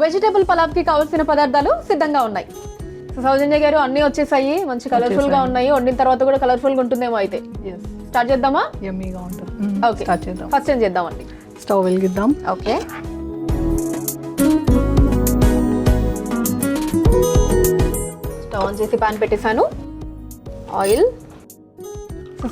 Vegetable pulao కి కావాల్సిన పదార్థాలు సిద్ధంగా ఉన్నాయి. సౌజన్య గారు అన్ని వచ్చేసాయి, మంచి కలర్ఫుల్ గా ఉన్నాయి. వండిన తర్వాత కూడా కలర్ఫుల్ గా ఉంటుందేమో. అయితే స్టార్ట్ చేద్దామా? యమ్మీగా ఉంటుంది. ఓకే, స్టార్ట్ చేద్దాం. ఫస్ట్ ఏం చేద్దామండి? స్టవ్ వెలిగిద్దాం. ఓకే, స్టవ్ ఆన్ చేసి పాన్ పెట్టేశాను. ఆయిల్.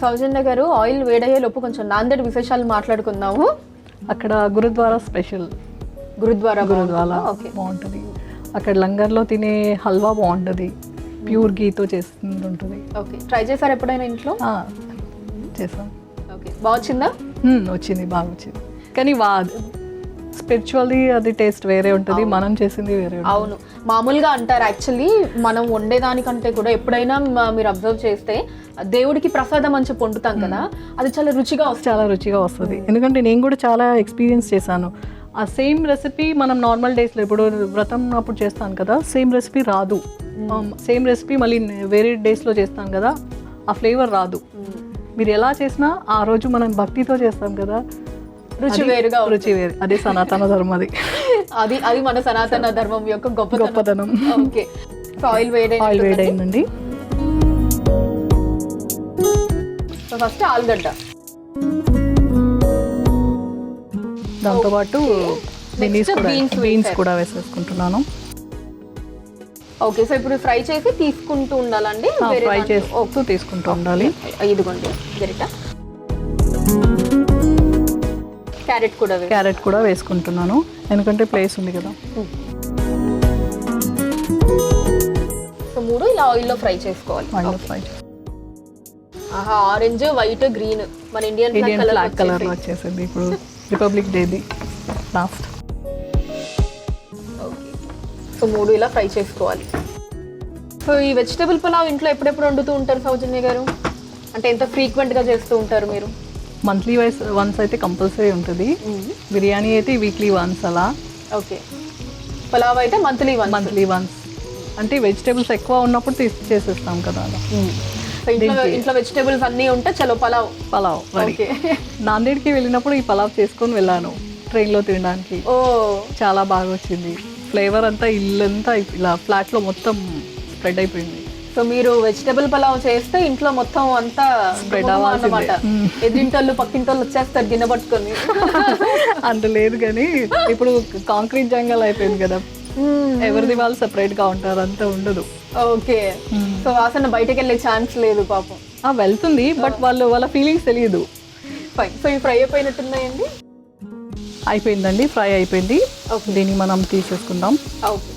సౌజన్య గారు ఆయిల్ వేడయ్యే లోపు కొంచెం నాందేడ్ విశేషాలు మాట్లాడుకుందాము. అక్కడ గురుద్వారా స్పెషల్. గురుద్వారా బాగుంటుంది. అక్కడ లంగర్లో తినే హల్వా బాగుంటుంది, ప్యూర్ గీతో చేస్తుంది ఉంటుంది. ఓకే, ట్రై చేశారు ఎప్పుడైనా ఇంట్లో? చేసాం. ఓకే, బాగా వచ్చిందా? వచ్చింది, బాగా వచ్చింది. కానీ స్పిరిచువల్లీ అది టేస్ట్ వేరే ఉంటుంది, మనం చేసింది వేరే. అవును, మామూలుగా అంటారు యాక్చువల్లీ మనం వండేదానికంటే కూడా ఎప్పుడైనా మీరు అబ్జర్వ్ చేస్తే దేవుడికి ప్రసాదం అని చెప్పి వండుతాం కదా, అది చాలా రుచిగా వస్తుంది. ఎందుకంటే నేను కూడా చాలా ఎక్స్పీరియన్స్ చేశాను. ఆ సేమ్ రెసిపీ మనం నార్మల్ డేస్లో ఇప్పుడు వ్రతం అప్పుడు చేస్తాను కదా, సేమ్ రెసిపీ రాదు. సేమ్ రెసిపీ మళ్ళీ వేరే డేస్లో చేస్తాను కదా, ఆ ఫ్లేవర్ రాదు. మీరు ఎలా చేసినా ఆ రోజు మనం భక్తితో చేస్తాం కదా, రుచి వేరు. అదే సనాతన ధర్మం. అది మన సనాతన ధర్మం యొక్క గొప్పతనం. Okay, oil వేడైందండి. ఫస్ట్ ఆలుగడ్డ, దాంతోపాటు బీన్స్ కూడా వేసేసుకుంటున్నాను. ఓకే, సో ఇప్పుడు ఫ్రై చేసి తీసుకుంటూ ఉండాలండి? ఫ్రై చేస్తూ తీసుకుంటూ ఉండాలి. ఇదిగోండి గరిట. క్యారెట్ కూడా వేసుకుంటున్నాను, ఎందుకంటే ప్లేస్ ఉంది కదా. సో మూడు ఇలా ఆయిల్లో ఫ్రై చేసుకోవాలి. ఆరెంజ్, వైట్, గ్రీన్ మన ఇండియన్ బ్లాక్ కలర్ వచ్చేసింది. ఇప్పుడు రిపబ్లిక్ డేది లాస్ట్. ఓకే, సో మూడు ఇలా ఫ్రై చేసుకోవాలి. సో ఈ వెజిటబుల్ పులావ్ ఇంట్లో ఎప్పుడెప్పుడు వండుతూ ఉంటారు సౌజన్య గారు? అంటే ఎంత ఫ్రీక్వెంట్గా చేస్తూ ఉంటారు మీరు? మంత్లీ వన్స్ అయితే కంపల్సరీ ఉంటుంది. బిర్యానీ అయితే వీక్లీ వన్స్ అలా. ఓకే, పులావ్ అయితే మంత్లీ వన్స్. అంటే వెజిటేబుల్స్ ఎక్కువ ఉన్నప్పుడు చేసేస్తాం కదా అలా. ఇంట్లో వెజిటేబుల్స్ అన్నీ ఉంటే చలో పలావ్ రెడీ. నాందేడ్కి వెళ్ళినప్పుడు ఈ పలావ్ చేసుకొని వెళ్ళాను ట్రైన్లో తినడానికి. ఓ, చాలా బాగా వచ్చింది. ఫ్లేవర్ అంతా ఇల్లంతా ఇలా ఫ్లాట్లో మొత్తం స్ప్రెడ్ అయిపోయింది. సో మీరు వెజిటబుల్ పలావ్ చేస్తే ఇంట్లో మొత్తం అంతా స్ప్రెడ్ అవ్వాలన్నమాట. ఎదురింటోళ్ళు పక్కింటోళ్ళు వచ్చేస్తారు గిన్నె పట్టుకొని. అంత లేదు, కానీ ఇప్పుడు కాంక్రీట్ జంగల్ అయిపోయింది కదా, ఎవరిది వాళ్ళు సెపరేట్ గా ఉంటారు, అంత ఉండదు. ఓకే, సో వాసన బయటకు వెళ్ళే ఛాన్స్ లేదు పాపం. వెళ్తుంది, బట్ వాళ్ళ ఫీలింగ్స్ తెలియదు. ఫైన్. సో ఇవి ఫ్రై అయిపోయినట్టున్నాయండి? అయిపోయిందండి, ఫ్రై అయిపోయింది. దీన్ని మనం తీసేసుకుందాం. ఓకే,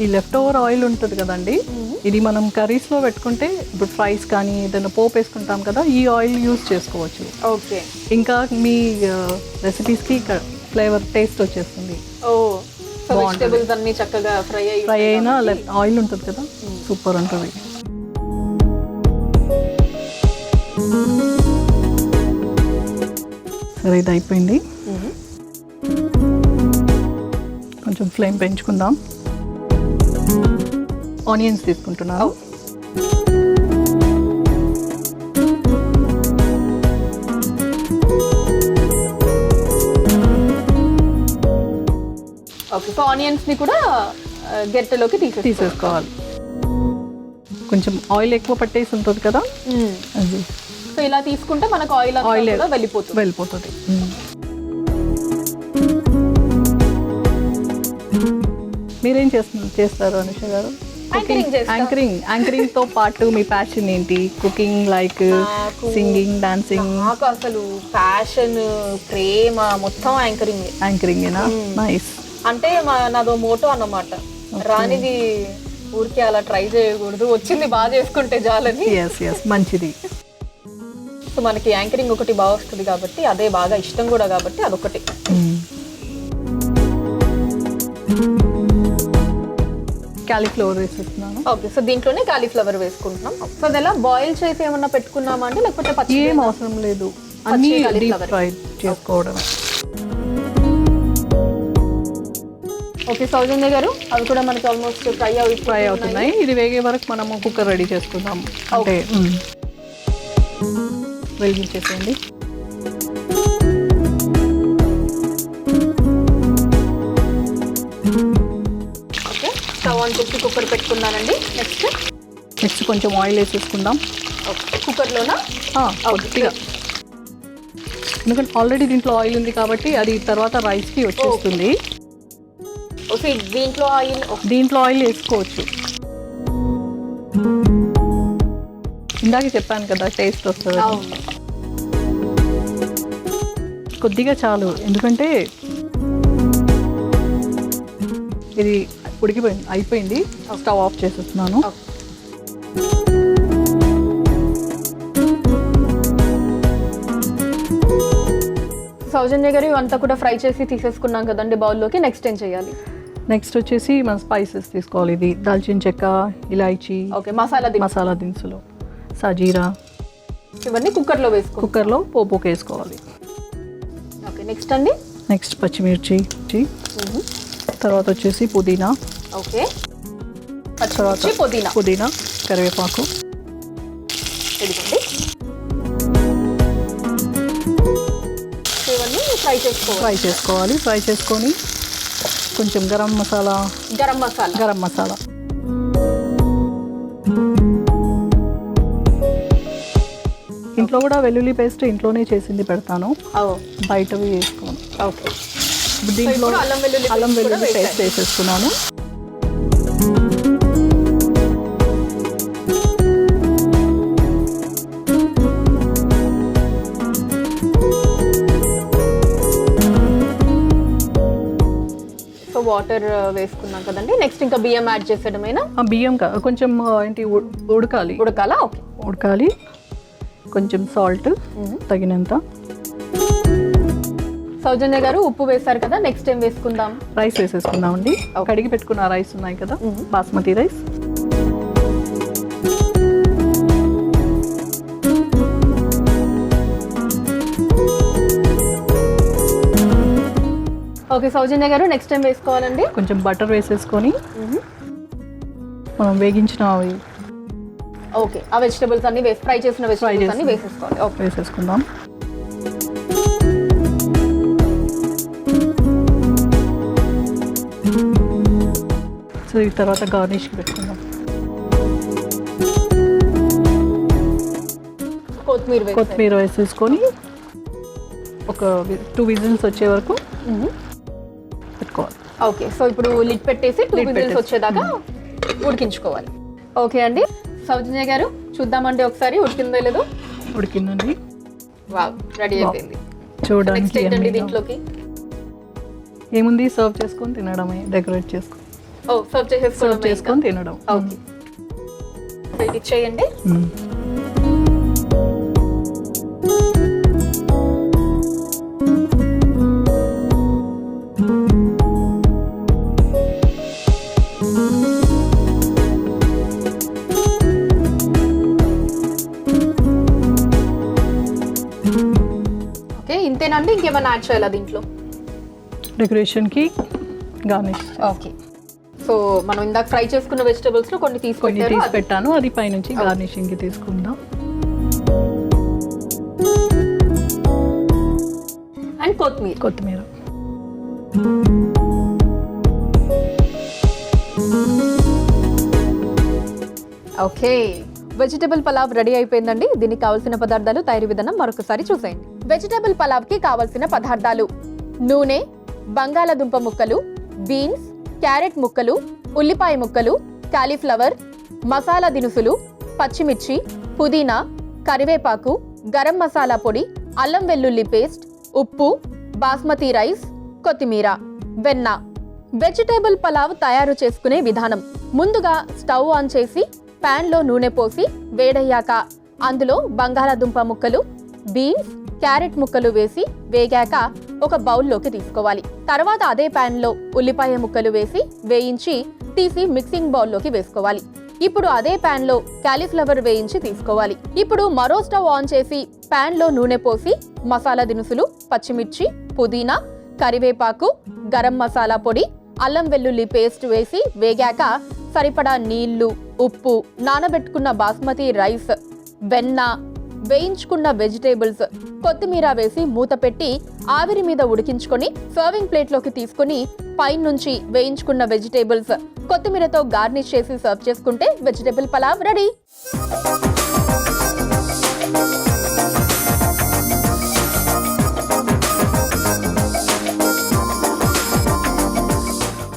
ఈ లెఫ్ట్ ఓవర్ ఆయిల్ ఉంటుంది కదండి, ఇది మనం కర్రీస్లో పెట్టుకుంటే, ఇప్పుడు ఫ్రైస్ కానీ ఏదైనా పోపు వేసుకుంటాం కదా, ఈ ఆయిల్ యూజ్ చేసుకోవచ్చు. ఓకే, ఇంకా మీ రెసిపీస్కి ఫ్లేవర్ టేస్ట్ వచ్చేస్తుంది. వెజిటబుల్స్ అన్ని చక్కగా ఫ్రై అయినా ఆయిల్ ఉంటుంది కదా, సూపర్ ఉంటుంది. సరే, ఇది అయిపోయింది. కొంచెం ఫ్లేమ్ పెంచుకుందాం. ఆనియన్స్ తీసుకుంటున్నాను. ఓకే, సో ఆనియన్స్ ని కూడా గెట్టలోకి తీసేసుకోవాలి. కొంచెం ఆయిల్ ఎక్కువ పట్టేసి ఉంటుంది కదా, అది. సో ఇలా తీసుకుంటే మనకు ఆయిల్ వెళ్ళిపోతుంది. మీరేం చేస్తారు అనుష గారు? యాంకరింగ్ తో పాటు మీ ప్యాషన్ ఏంటి? Cooking, like singing, dancing? నాకు అసలు ప్యాషన్, ప్రేమ మొత్తం యాంకరింగేనా? నైస్. అంటే నాదో మోటో అన్నమాట, రానిది ఊరికే అలా ట్రై చేయకూడదు, వచ్చింది బాగా చేసుకుంటే చాలని. మంచిది. సో మనకి యాంకరింగ్ ఒకటి బాగా వస్తుంది కాబట్టి, అదే బాగా ఇష్టం కూడా కాబట్టి అదొకటి. కాలీఫ్లవర్ వేసేస్తున్నాను. ఓకే, సో దీంట్లోనే కాలీఫ్లవర్ వేసుకుంటున్నాం. సో అది ఎలా బాయిల్ చేసి ఏమన్నా పెట్టుకున్నామా అండి, లేకపోతే ఏం అవసరం లేదు, అన్ని డీప్ ఫ్రై చేసుకోవడం. ఓకే సౌజన్య గారు, అవి కూడా మనకి ఆల్మోస్ట్ ఫ్రై అవుతున్నాయి. ఇది వేగే వరకు మనము కుక్కర్ రెడీ చేసుకుందాం. అంటే వెలిగించేసేయండి. ఓకే, స్టవ్ ఆన్ చేసి కుక్కర్ పెట్టుకున్నానండి. నెక్స్ట్ కొంచెం ఆయిల్ వేసేసుకుందాం. ఓకే, కుక్కర్లోనా? కొద్దిగా, ఎందుకంటే ఆల్రెడీ దీంట్లో ఆయిల్ ఉంది కాబట్టి అది తర్వాత రైస్కి వచ్చేస్తుంది. ఓకే, దీంట్లో ఆయిల్ వేసుకోవచ్చు. ఇందాక చెప్పాను కదా టేస్ట్ వస్తుంది. కొద్దిగా చాలు, ఎందుకంటే ఇది అయిపోయింది. స్టవ్ ఆఫ్ చేసేస్తున్నాను. సౌజన్య గారు, ఇవంతా కూడా ఫ్రై చేసి తీసేసుకున్నాం కదండి బౌల్లోకి. నెక్స్ట్ ఏం చేయాలి? నెక్స్ట్ వచ్చేసి మనం స్పైసెస్ తీసుకోవాలి. ఇది దాల్చిన చెక్క, ఇలాచీ, ఓకే, మసాలా దినుసులు, సాజీరా, ఇవన్నీ కుక్కర్లో పోపుకి వేసుకోవాలి. ఓకే, నెక్స్ట్ అండి? నెక్స్ట్ పచ్చిమిర్చి, తర్వాత వచ్చేసి పుదీనా, ఓకే, తర్వాత పుదీనా, కరివేపాకు, ఇవన్నీ ఫ్రై చేసుకోవాలి. ఫ్రై చేసుకొని కొంచెం గరం మసాలా, ఇంట్లో కూడా వెల్లుల్లి పేస్ట్ ఇంట్లోనే చేసింది పెడతాను, బయటవి వేసుకోను. ఓకే, దీంట్లో అల్లం వెల్లుల్లి పేస్ట్ వేసేసుకున్నాను. వాటర్ వేసుకున్నాం కదండి. నెక్స్ట్ ఇంకా బియ్యం యాడ్ చేసేయడమేనా? బియ్యం కొంచెం ఏంటి ఉడకాలా? ఓకే, ఉడకాలి. కొంచెం సాల్ట్ తగినంత. సౌజన్య గారు, ఉప్పు వేశారు కదా, నెక్స్ట్ ఏం వేసుకుందాం? రైస్ వేసేసుకుందాం అండి. కడిగి పెట్టుకున్న రైస్ ఉన్నాయి కదా, బాస్మతి రైస్. ఓకే సౌజన్య గారు, నెక్స్ట్ టైం వేసుకోవాలండి? కొంచెం బటర్ వేసేసుకొని మనం వేగించిన ఓకే, ఆ వెజిటబుల్స్ అన్ని ఫ్రై చేసిన వెజిటబుల్స్ అన్ని వేసేసుకోవాలి. ఓకే, వేసేసుకుందాం. సో ఈ తర్వాత గార్నిష్కి పెట్టుకుందాం. కొత్తిమీర వేసేసుకొని ఒక 2 విజిల్స్ వచ్చే వరకు పెట్టుకోవాలి. ఓకే, సో ఇప్పుడు లిడ్ పెట్టేసి 2 విజిల్స్ వచ్చేదాకా ఉడికించుకోవాలి. ఓకే అండి, సౌజన్య గారు చూద్దామండి ఒకసారి ఉడికిందో లేదో. ఉడికిందండి. వావ్, రెడీ అయిపోయింది. చూడండి ఏంటండి దీంట్లోకి ఏముంది, సర్వ్ చేసుకొని తినడమే, డెకరేట్ చేసుకొని. సర్వ్ చేసుకొని తినడం. ఓకే, ఇది చేయండి. ఇంతేనండి, ఇంకేమైనా యాడ్ చేయాలా దీంట్లో? డెకరేషన్కి గార్నిష్. ఓకే, సో మనం ఇందాక ఫ్రై చేసుకున్న వెజిటబుల్స్ లో కొన్ని తీసి పెట్టాను, అది పైనుంచి గార్నిషింగ్కి తీసుకుందాం. అండ్ కొత్తిమీర. ఓకే, వెజిటబుల్ పలావ్ రెడీ అయిపోయిందండి. దీనికి కావాల్సిన పదార్థాలు, తయారీ విధానం మరొకసారి చూసేయండి. వెజిటబుల్ పలావ్ కి కావాల్సిన పదార్థాలు: నూనె, బంగాళాదుంప ముక్కలు, బీన్స్, క్యారెట్ ముక్కలు, ఉల్లిపాయ ముక్కలు, కాలీఫ్లవర్, మసాలా దినుసులు, పచ్చిమిర్చి, పుదీనా, కరివేపాకు, గరం మసాలా పొడి, అల్లం వెల్లుల్లి పేస్ట్, ఉప్పు, బాస్మతి రైస్, కొత్తిమీర, వెన్న. వెజిటేబుల్ పలావ్ తయారు చేసుకునే విధానం: ముందుగా స్టవ్ ఆన్ చేసి పాన్ లో నూనె పోసి వేడయ్యాక అందులో బంగాళాదుంప ముక్కలు, బీన్స్, క్యారెట్ ముక్కలు వేసి వేగాక ఒక బౌల్లోకి తీసుకోవాలి. తర్వాత అదే పాన్ లో ఉల్లిపాయ ముక్కలు వేసి వేయించి తీసి మిక్సింగ్ బౌల్లోకి వేసుకోవాలి. ఇప్పుడు అదే పాన్ లో కాలీఫ్లవర్ వేయించి తీసుకోవాలి. ఇప్పుడు మరో స్టవ్ ఆన్ చేసి పాన్ లో నూనె పోసి మసాలా దినుసులు, పచ్చిమిర్చి, పుదీనా, కరివేపాకు, గరం మసాలా పొడి, అల్లం వెల్లుల్లి పేస్ట్ వేసి వేగాక సరిపడా నీళ్లు, ఉప్పు, నానబెట్టుకున్న బాస్మతి రైస్, వెన్న, వేయించుకున్న వెజిటేబుల్స్, కొత్తిమీర వేసి మూత పెట్టి ఆవిరి మీద ఉడికించుకొని సర్వింగ్ ప్లేట్లోకి తీసుకుని పైనుంచి వేయించుకున్న వెజిటేబుల్స్, కొత్తిమీరతో గార్నిష్ చేసి సర్వ్ చేసుకుంటే వెజిటేబుల్ పలావ్ రెడీ.